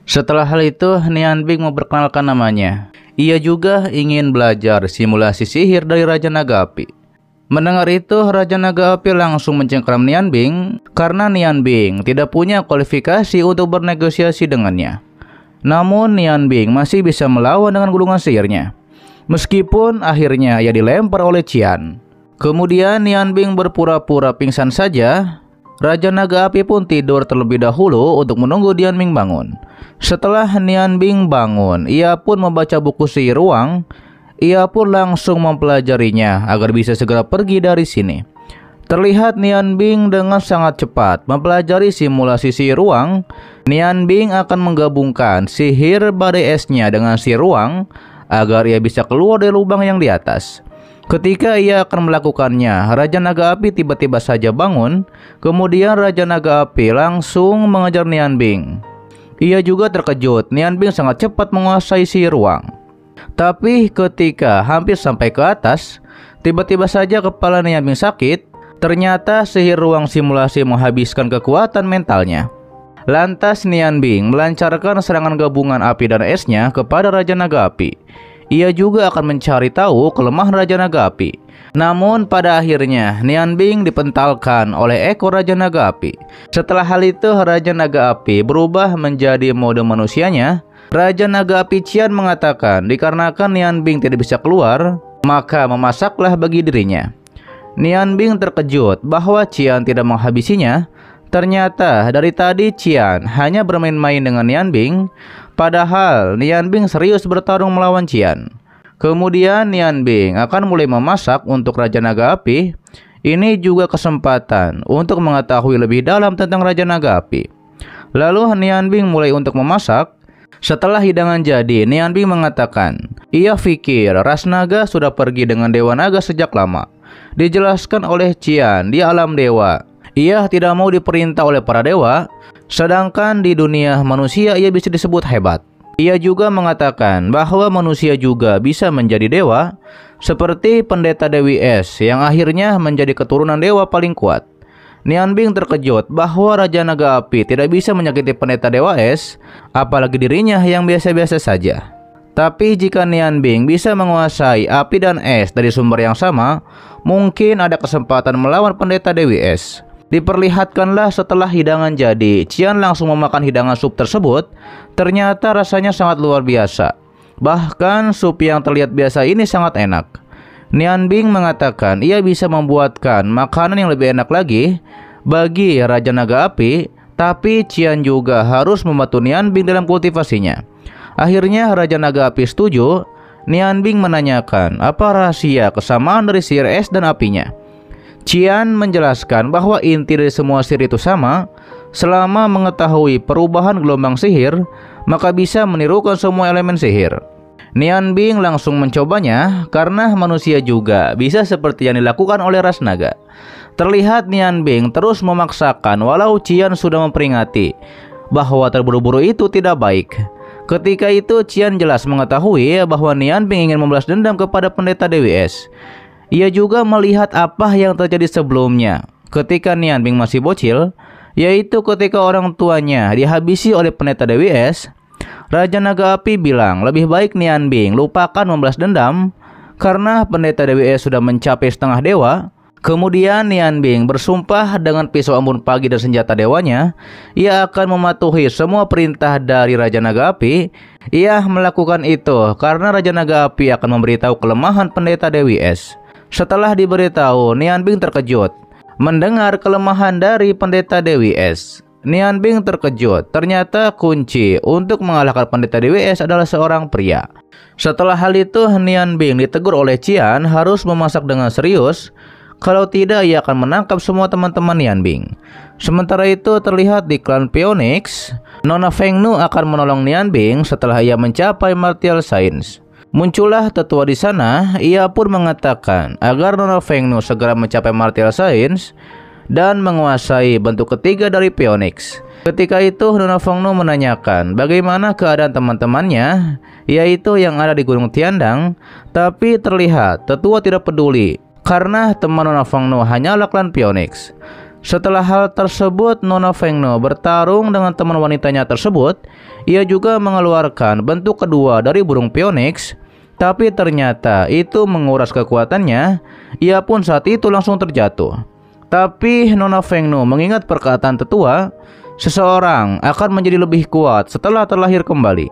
Setelah hal itu, Nian Bing memperkenalkan namanya. Ia juga ingin belajar simulasi sihir dari Raja Naga Api. Mendengar itu, Raja Naga Api langsung mencengkeram Nian Bing karena Nian Bing tidak punya kualifikasi untuk bernegosiasi dengannya. Namun Nian Bing masih bisa melawan dengan gulungan sihirnya. Meskipun akhirnya ia dilempar oleh Qian. Kemudian Nian Bing berpura-pura pingsan saja. Raja Naga Api pun tidur terlebih dahulu untuk menunggu Nian Bing bangun. Setelah Nian Bing bangun, ia pun membaca buku sihir ruang. Ia pun langsung mempelajarinya agar bisa segera pergi dari sini. Terlihat Nian Bing dengan sangat cepat mempelajari simulasi sihir ruang. Nian Bing akan menggabungkan sihir badai esnya dengan sihir ruang agar ia bisa keluar dari lubang yang di atas. Ketika ia akan melakukannya, Raja Naga Api tiba-tiba saja bangun. Kemudian Raja Naga Api langsung mengejar Nian Bing. Ia juga terkejut, Nian Bing sangat cepat menguasai sihir ruang. Tapi ketika hampir sampai ke atas, tiba-tiba saja kepala Nian Bing sakit. Ternyata sihir ruang simulasi menghabiskan kekuatan mentalnya. Lantas Nian Bing melancarkan serangan gabungan api dan esnya kepada Raja Naga Api. Ia juga akan mencari tahu kelemahan Raja Naga Api. Namun pada akhirnya Nian Bing dipentalkan oleh ekor Raja Naga Api. Setelah hal itu, Raja Naga Api berubah menjadi mode manusianya. Raja Naga Api Qian mengatakan dikarenakan Nian Bing tidak bisa keluar, maka memasaklah bagi dirinya. Nian Bing terkejut bahwa Qian tidak menghabisinya. Ternyata dari tadi Qian hanya bermain-main dengan Nian Bing, padahal Nian Bing serius bertarung melawan Qian. Kemudian Nian Bing akan mulai memasak untuk Raja Naga Api. Ini juga kesempatan untuk mengetahui lebih dalam tentang Raja Naga Api. Lalu Nian Bing mulai untuk memasak. Setelah hidangan jadi, Nian Bing mengatakan, ia pikir ras naga sudah pergi dengan Dewa Naga sejak lama. Dijelaskan oleh Qian di alam dewa, ia tidak mau diperintah oleh para dewa, sedangkan di dunia manusia ia bisa disebut hebat. Ia juga mengatakan bahwa manusia juga bisa menjadi dewa, seperti pendeta Dewi Es yang akhirnya menjadi keturunan dewa paling kuat. Nian Bing terkejut bahwa Raja Naga Api tidak bisa menyakiti pendeta Dewa Es, apalagi dirinya yang biasa-biasa saja. Tapi jika Nian Bing bisa menguasai api dan es dari sumber yang sama, mungkin ada kesempatan melawan pendeta Dewi Es. Diperlihatkanlah setelah hidangan jadi, Qian langsung memakan hidangan sup tersebut. Ternyata rasanya sangat luar biasa. Bahkan sup yang terlihat biasa ini sangat enak. Nian Bing mengatakan ia bisa membuatkan makanan yang lebih enak lagi bagi Raja Naga Api, tapi Qian juga harus membantu Nian Bing dalam kultivasinya. Akhirnya Raja Naga Api setuju. Nian Bing menanyakan apa rahasia kesamaan dari sihir es dan apinya. Qian menjelaskan bahwa inti dari semua sihir itu sama. Selama mengetahui perubahan gelombang sihir, maka bisa menirukan semua elemen sihir. Nian Bing langsung mencobanya karena manusia juga bisa seperti yang dilakukan oleh ras naga. Terlihat Nian Bing terus memaksakan walau Qian sudah memperingati bahwa terburu-buru itu tidak baik. Ketika itu Qian jelas mengetahui bahwa Nian Bing ingin membalas dendam kepada pendeta Dewi Es. Ia juga melihat apa yang terjadi sebelumnya ketika Nian Bing masih bocil, yaitu ketika orang tuanya dihabisi oleh pendeta Dewi Es. Raja Naga Api bilang lebih baik Nian Bing lupakan membalas dendam karena pendeta Dewi Es sudah mencapai setengah dewa. Kemudian Nian Bing bersumpah dengan pisau ambun pagi dan senjata dewanya, ia akan mematuhi semua perintah dari Raja Naga Api. Ia melakukan itu karena Raja Naga Api akan memberitahu kelemahan pendeta Dewi Es. Setelah diberitahu, Nian Bing terkejut mendengar kelemahan dari pendeta Dewi Es. Nian Bing terkejut, ternyata kunci untuk mengalahkan pendeta Dewi Es adalah seorang pria. Setelah hal itu, Nian Bing ditegur oleh Qian harus memasak dengan serius. Kalau tidak, ia akan menangkap semua teman-teman Nian Bing. Sementara itu terlihat di klan Phoenix, Nona Feng Nu akan menolong Nian Bing setelah ia mencapai martial science. Muncullah tetua di sana, ia pun mengatakan agar Nona Feng Nu segera mencapai martial science dan menguasai bentuk ketiga dari Phoenix. Ketika itu Nona Feng Nu menanyakan bagaimana keadaan teman-temannya, yaitu yang ada di Gunung Tiandang. Tapi terlihat tetua tidak peduli karena teman Nona Feng Nu hanyalah klan Phoenix. Setelah hal tersebut, Nona Fengno bertarung dengan teman wanitanya tersebut. Ia juga mengeluarkan bentuk kedua dari burung phoenix, tapi ternyata itu menguras kekuatannya. Ia pun saat itu langsung terjatuh. Tapi Nona Fengno mengingat perkataan tetua, seseorang akan menjadi lebih kuat setelah terlahir kembali.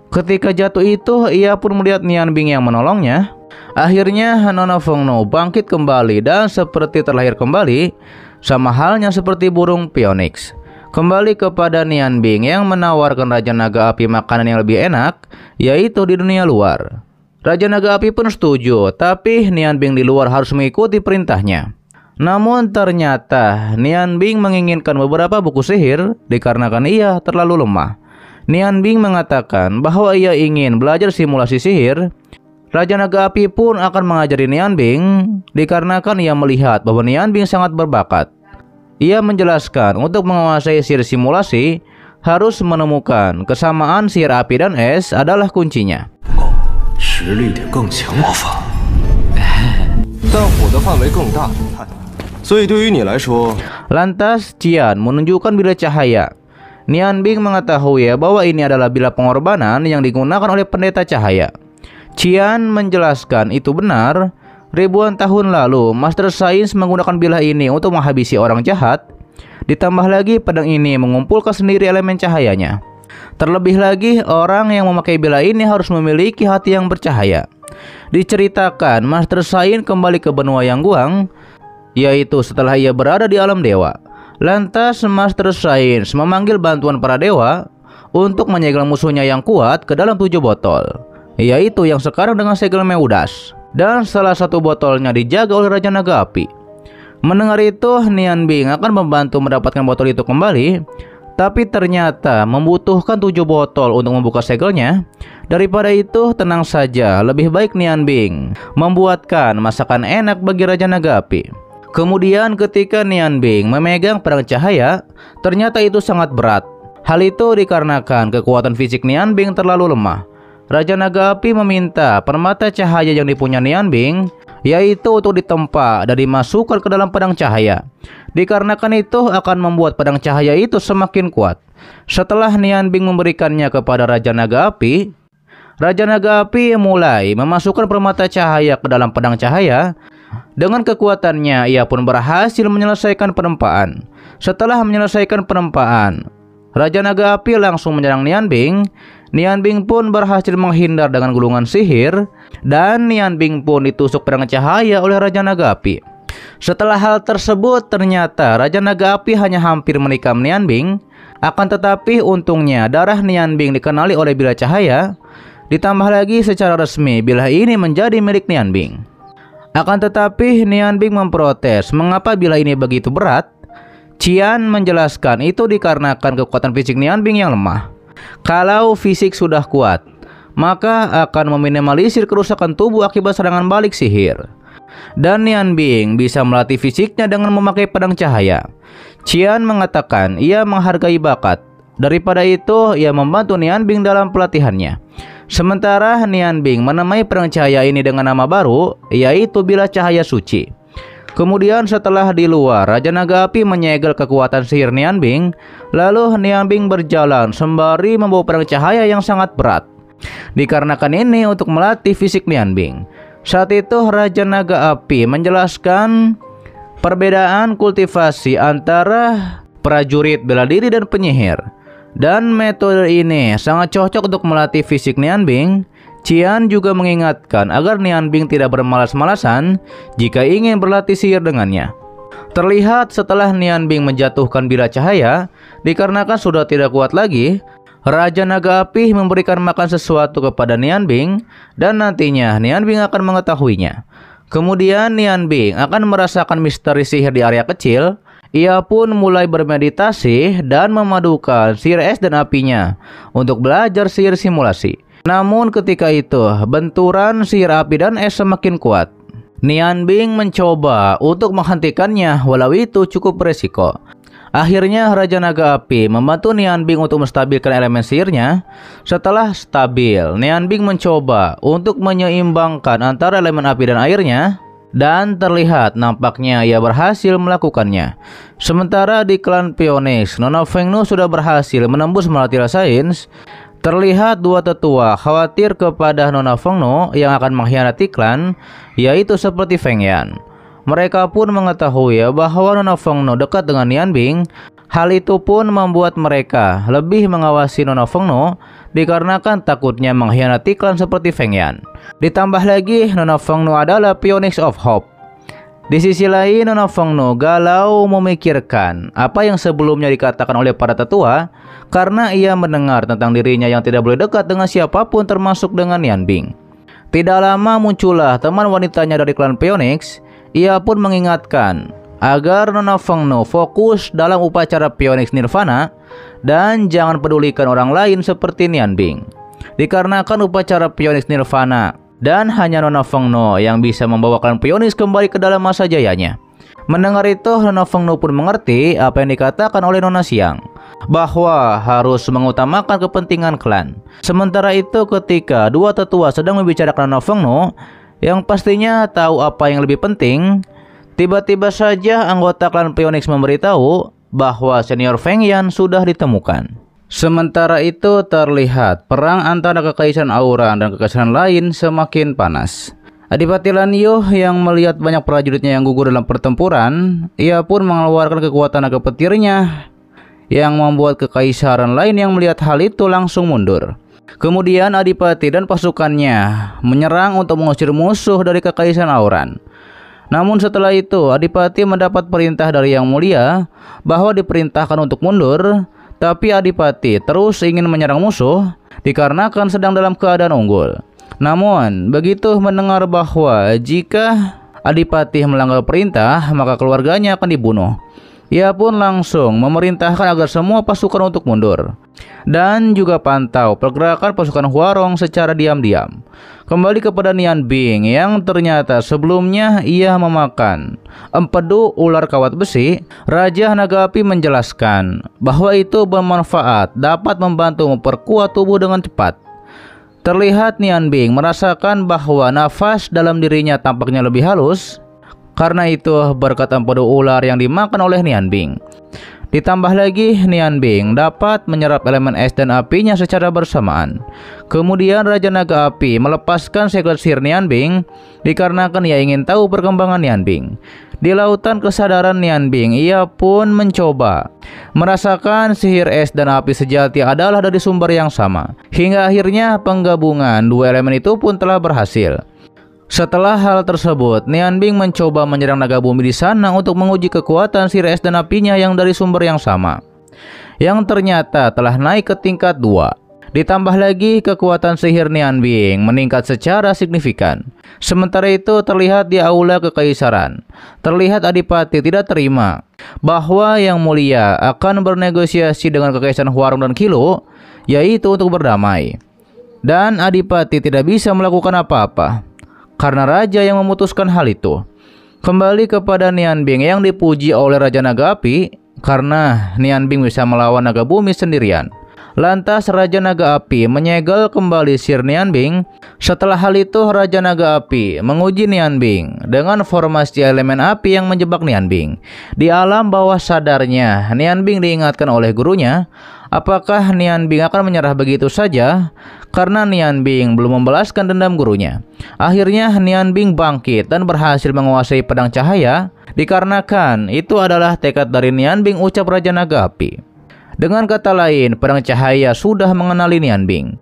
Ketika jatuh itu, ia pun melihat Nian Bing yang menolongnya. Akhirnya Nona Fengno bangkit kembali dan seperti terlahir kembali, sama halnya seperti burung phoenix. Kembali kepada Nian Bing yang menawarkan Raja Naga Api makanan yang lebih enak, yaitu di dunia luar. Raja Naga Api pun setuju, tapi Nian Bing di luar harus mengikuti perintahnya. Namun ternyata Nian Bing menginginkan beberapa buku sihir dikarenakan ia terlalu lemah. Nian Bing mengatakan bahwa ia ingin belajar simulasi sihir. Raja Naga Api pun akan mengajari Nian Bing dikarenakan ia melihat bahwa Nian Bing sangat berbakat. Ia menjelaskan untuk menguasai sihir simulasi harus menemukan kesamaan sihir api dan es adalah kuncinya. Lantas Qian menunjukkan bilah cahaya. Nian Bing mengetahui bahwa ini adalah bilah pengorbanan yang digunakan oleh pendeta cahaya. Qian menjelaskan itu benar. Ribuan tahun lalu, Master Sains menggunakan bilah ini untuk menghabisi orang jahat. Ditambah lagi pedang ini mengumpulkan sendiri elemen cahayanya. Terlebih lagi, orang yang memakai bilah ini harus memiliki hati yang bercahaya. Diceritakan Master Sains kembali ke benua Yangguang, yaitu setelah ia berada di alam dewa. Lantas Master Sains memanggil bantuan para dewa untuk menyegel musuhnya yang kuat ke dalam 7 botol, yaitu yang sekarang dengan segel Meudas. Dan salah satu botolnya dijaga oleh Raja Naga Api. Mendengar itu, Nian Bing akan membantu mendapatkan botol itu kembali. Tapi ternyata membutuhkan 7 botol untuk membuka segelnya. Daripada itu, tenang saja, lebih baik Nian Bing membuatkan masakan enak bagi Raja Naga Api. Kemudian ketika Nian Bing memegang pedang cahaya, ternyata itu sangat berat. Hal itu dikarenakan kekuatan fisik Nian Bing terlalu lemah. Raja Naga Api meminta permata cahaya yang dipunya Nian Bing, yaitu untuk ditempa dan dimasukkan ke dalam pedang cahaya. Dikarenakan itu akan membuat pedang cahaya itu semakin kuat. Setelah Nian Bing memberikannya kepada Raja Naga Api, Raja Naga Api mulai memasukkan permata cahaya ke dalam pedang cahaya. Dengan kekuatannya, ia pun berhasil menyelesaikan penempaan. Setelah menyelesaikan penempaan, Raja Naga Api langsung menyerang Nian Bing. Nian Bing pun berhasil menghindar dengan gulungan sihir, dan Nian Bing pun ditusuk pedang cahaya oleh Raja Naga Api. Setelah hal tersebut, ternyata Raja Naga Api hanya hampir menikam Nian Bing. Akan tetapi untungnya darah Nian Bing dikenali oleh bilah cahaya. Ditambah lagi secara resmi bilah ini menjadi milik Nian Bing. Akan tetapi Nian Bing memprotes mengapa bilah ini begitu berat. Qian menjelaskan itu dikarenakan kekuatan fisik Nian Bing yang lemah. Kalau fisik sudah kuat, maka akan meminimalisir kerusakan tubuh akibat serangan balik sihir. Dan Nian Bing bisa melatih fisiknya dengan memakai pedang cahaya. Qian mengatakan ia menghargai bakat. Daripada itu, ia membantu Nian Bing dalam pelatihannya. Sementara Nian Bing menamai pedang cahaya ini dengan nama baru, yaitu bilah cahaya suci. Kemudian setelah di luar, Raja Naga Api menyegel kekuatan sihir Nian Bing. Lalu Nian Bing berjalan sembari membawa pedang cahaya yang sangat berat. Dikarenakan ini untuk melatih fisik Nian Bing. Saat itu Raja Naga Api menjelaskan perbedaan kultivasi antara prajurit bela diri dan penyihir. Dan metode ini sangat cocok untuk melatih fisik Nian Bing. Qian juga mengingatkan agar Nian Bing tidak bermalas-malasan jika ingin berlatih sihir dengannya. Terlihat setelah Nian Bing menjatuhkan bilah cahaya, dikarenakan sudah tidak kuat lagi, Raja Naga Api memberikan makan sesuatu kepada Nian Bing, dan nantinya Nian Bing akan mengetahuinya. Kemudian Nian Bing akan merasakan misteri sihir di area kecil. Ia pun mulai bermeditasi dan memadukan sihir es dan apinya untuk belajar sihir simulasi. Namun ketika itu, benturan sihir api dan es semakin kuat. Nian Bing mencoba untuk menghentikannya, walau itu cukup beresiko. Akhirnya Raja Naga Api membantu Nian Bing untuk menstabilkan elemen sihirnya. Setelah stabil, Nian Bing mencoba untuk menyeimbangkan antara elemen api dan airnya. Dan terlihat nampaknya ia berhasil melakukannya. Sementara di klan Phoenix, Nona Fengnu sudah berhasil menembus Malatial Saints. Terlihat dua tetua khawatir kepada Nona Fengnu yang akan mengkhianati klan, yaitu seperti Feng Yan. Mereka pun mengetahui bahwa Nona Fengnu dekat dengan Nian Bing. Hal itu pun membuat mereka lebih mengawasi Nona Fengnu dikarenakan takutnya mengkhianati klan seperti Feng Yan. Ditambah lagi Nona Fengnu adalah Phoenix of Hope. Di sisi lain Nona Fengnu galau memikirkan apa yang sebelumnya dikatakan oleh para tetua karena ia mendengar tentang dirinya yang tidak boleh dekat dengan siapapun termasuk dengan Nian Bing. Tidak lama muncullah teman wanitanya dari klan Phoenix. Ia pun mengingatkan agar Nona Fengnu fokus dalam upacara Phoenix Nirvana dan jangan pedulikan orang lain seperti Nian Bing. Dikarenakan upacara Phoenix Nirvana dan hanya Nona Fengnu yang bisa membawakan Phoenix kembali ke dalam masa jayanya. Mendengar itu Nona Fengnu pun mengerti apa yang dikatakan oleh Nona Xiang, bahwa harus mengutamakan kepentingan klan. Sementara itu ketika dua tetua sedang membicarakan Nona Fengnu yang pastinya tahu apa yang lebih penting, tiba-tiba saja anggota klan Phoenix memberitahu bahwa senior Feng Yan sudah ditemukan. Sementara itu terlihat perang antara Kekaisaran Auran dan kekaisaran lain semakin panas. Adipati Lan Yu yang melihat banyak prajuritnya yang gugur dalam pertempuran, ia pun mengeluarkan kekuatan naga petirnya yang membuat kekaisaran lain yang melihat hal itu langsung mundur. Kemudian Adipati dan pasukannya menyerang untuk mengusir musuh dari Kekaisaran Auran. Namun setelah itu Adipati mendapat perintah dari Yang Mulia bahwa diperintahkan untuk mundur, tapi Adipati terus ingin menyerang musuh dikarenakan sedang dalam keadaan unggul. Namun begitu mendengar bahwa jika Adipati melanggar perintah maka keluarganya akan dibunuh, ia pun langsung memerintahkan agar semua pasukan untuk mundur dan juga pantau pergerakan pasukan Huarong secara diam-diam. Kembali kepada Nian Bing yang ternyata sebelumnya ia memakan empedu ular kawat besi, Raja Naga Api menjelaskan bahwa itu bermanfaat, dapat membantu memperkuat tubuh dengan cepat. Terlihat Nian Bing merasakan bahwa nafas dalam dirinya tampaknya lebih halus. Karena itu berkat empedu ular yang dimakan oleh Nian Bing. Ditambah lagi Nian Bing dapat menyerap elemen es dan apinya secara bersamaan. Kemudian Raja Naga Api melepaskan sekret sihir Nian Bing dikarenakan ia ingin tahu perkembangan Nian Bing. Di lautan kesadaran Nian Bing, ia pun mencoba merasakan sihir es dan api sejati adalah dari sumber yang sama. Hingga akhirnya penggabungan dua elemen itu pun telah berhasil. Setelah hal tersebut, Nian Bing mencoba menyerang naga bumi di sana untuk menguji kekuatan sihir es dan apinya yang dari sumber yang sama, yang ternyata telah naik ke tingkat 2. Ditambah lagi kekuatan sihir Nian Bing meningkat secara signifikan. Sementara itu terlihat di aula kekaisaran, terlihat Adipati tidak terima bahwa Yang Mulia akan bernegosiasi dengan Kekaisaran Huarong dan Kilo, yaitu untuk berdamai. Dan Adipati tidak bisa melakukan apa-apa karena raja yang memutuskan hal itu. Kembali kepada Nian Bing yang dipuji oleh Raja Naga Api karena Nian Bing bisa melawan naga bumi sendirian. Lantas Raja Naga Api menyegel kembali sihir Nian Bing. Setelah hal itu Raja Naga Api menguji Nian Bing dengan formasi elemen api yang menjebak Nian Bing. Di alam bawah sadarnya Nian Bing diingatkan oleh gurunya, apakah Nian Bing akan menyerah begitu saja? Karena Nian Bing belum membalaskan dendam gurunya. Akhirnya Nian Bing bangkit dan berhasil menguasai pedang cahaya. Dikarenakan itu adalah tekad dari Nian Bing, ucap Raja Naga Api. Dengan kata lain, pedang cahaya sudah mengenali Nian Bing.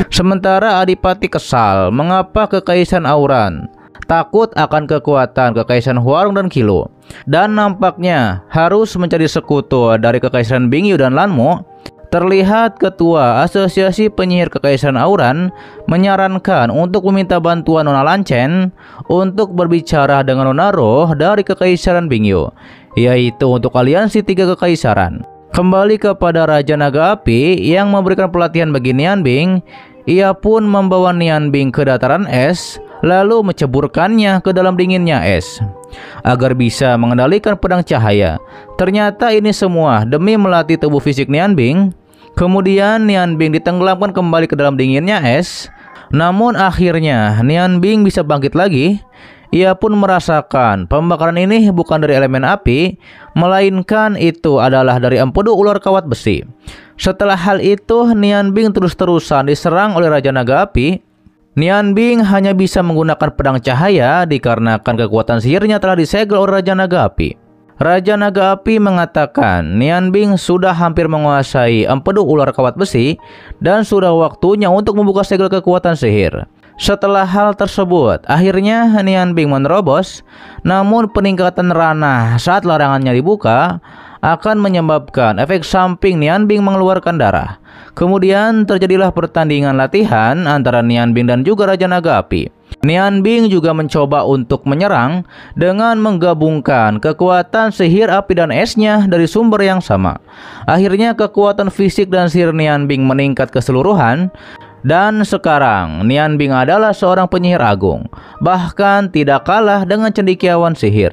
Sementara Adipati kesal mengapa Kekaisaran Auran takut akan kekuatan Kekaisaran Huarong dan Kilo, dan nampaknya harus mencari sekutu dari Kekaisaran Bingyu dan Lanmo. Terlihat Ketua Asosiasi Penyihir Kekaisaran Auran menyarankan untuk meminta bantuan Nona Lanchen untuk berbicara dengan Nona Roh dari Kekaisaran Bingyu, yaitu untuk aliansi 3 kekaisaran. Kembali kepada Raja Naga Api yang memberikan pelatihan bagi Nian Bing, ia pun membawa Nian Bing ke dataran es lalu menceburkannya ke dalam dinginnya es agar bisa mengendalikan pedang cahaya. Ternyata ini semua demi melatih tubuh fisik Nian Bing. Kemudian Nian Bing ditenggelamkan kembali ke dalam dinginnya es. Namun akhirnya Nian Bing bisa bangkit lagi. Ia pun merasakan pembakaran ini bukan dari elemen api, melainkan itu adalah dari empedu ular kawat besi. Setelah hal itu, Nian Bing terus-terusan diserang oleh Raja Naga Api. Nian Bing hanya bisa menggunakan pedang cahaya dikarenakan kekuatan sihirnya telah disegel oleh Raja Naga Api. Raja Naga Api mengatakan Nian Bing sudah hampir menguasai empedu ular kawat besi dan sudah waktunya untuk membuka segel kekuatan sihir. Setelah hal tersebut, akhirnya Nian Bing menerobos, namun peningkatan ranah saat larangannya dibuka akan menyebabkan efek samping Nian Bing mengeluarkan darah. Kemudian terjadilah pertandingan latihan antara Nian Bing dan juga Raja Naga Api. Nian Bing juga mencoba untuk menyerang dengan menggabungkan kekuatan sihir api dan esnya dari sumber yang sama. Akhirnya kekuatan fisik dan sihir Nian Bing meningkat keseluruhan. Dan sekarang Nian Bing adalah seorang penyihir agung, bahkan tidak kalah dengan cendekiawan sihir.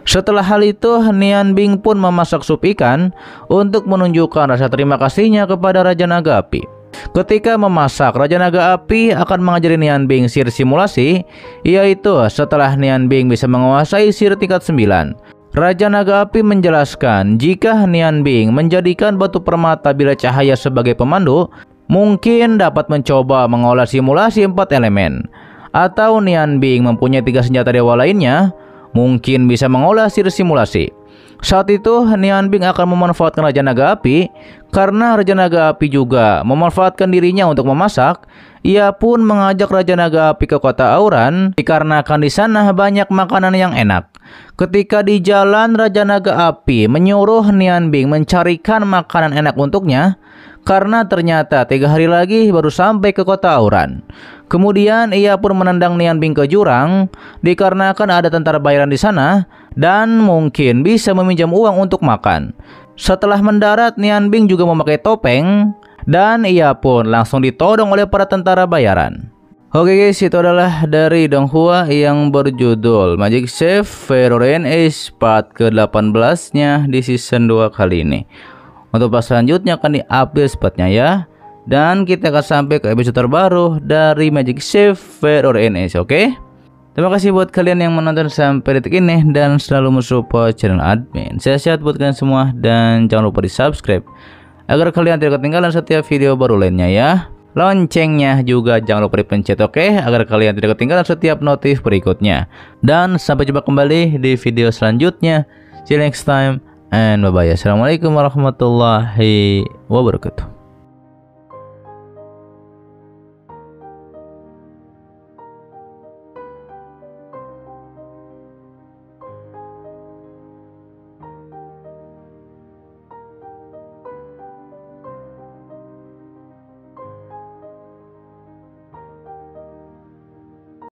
Setelah hal itu, Nian Bing pun memasak sup ikan untuk menunjukkan rasa terima kasihnya kepada Raja Naga Api. Ketika memasak, Raja Naga Api akan mengajari Nian Bing sihir simulasi, yaitu setelah Nian Bing bisa menguasai sihir tingkat 9. Raja Naga Api menjelaskan jika Nian Bing menjadikan batu permata bila cahaya sebagai pemandu, mungkin dapat mencoba mengolah simulasi 4 elemen. Atau Nian Bing mempunyai 3 senjata dewa lainnya, mungkin bisa mengolah sihir simulasi. Saat itu Nian Bing akan memanfaatkan Raja Naga Api. Karena Raja Naga Api juga memanfaatkan dirinya untuk memasak, ia pun mengajak Raja Naga Api ke kota Auran dikarenakan di sana banyak makanan yang enak. Ketika di jalan, Raja Naga Api menyuruh Nian Bing mencarikan makanan enak untuknya karena ternyata 3 hari lagi baru sampai ke kota Auran. Kemudian ia pun menendang Nian Bing ke jurang dikarenakan ada tentara bayaran di sana dan mungkin bisa meminjam uang untuk makan. Setelah mendarat, Nian Bing juga memakai topeng dan ia pun langsung ditodong oleh para tentara bayaran. Oke guys, itu adalah dari Donghua yang berjudul Magic Chef Fairy Ace part ke-18 nya di season 2 kali ini. Untuk pas selanjutnya akan diupdate spotnya ya. Dan kita akan sampai ke episode terbaru dari Magic Chef Fairy Ace, oke? Terima kasih buat kalian yang menonton sampai detik ini dan selalu mensupport channel admin. Sehat-sehat buat kalian semua dan jangan lupa di subscribe agar kalian tidak ketinggalan setiap video baru lainnya ya. Loncengnya juga jangan lupa dipencet, oke? Agar kalian tidak ketinggalan setiap notif berikutnya. Dan sampai jumpa kembali di video selanjutnya. See you next time and bye bye. Assalamualaikum warahmatullahi wabarakatuh.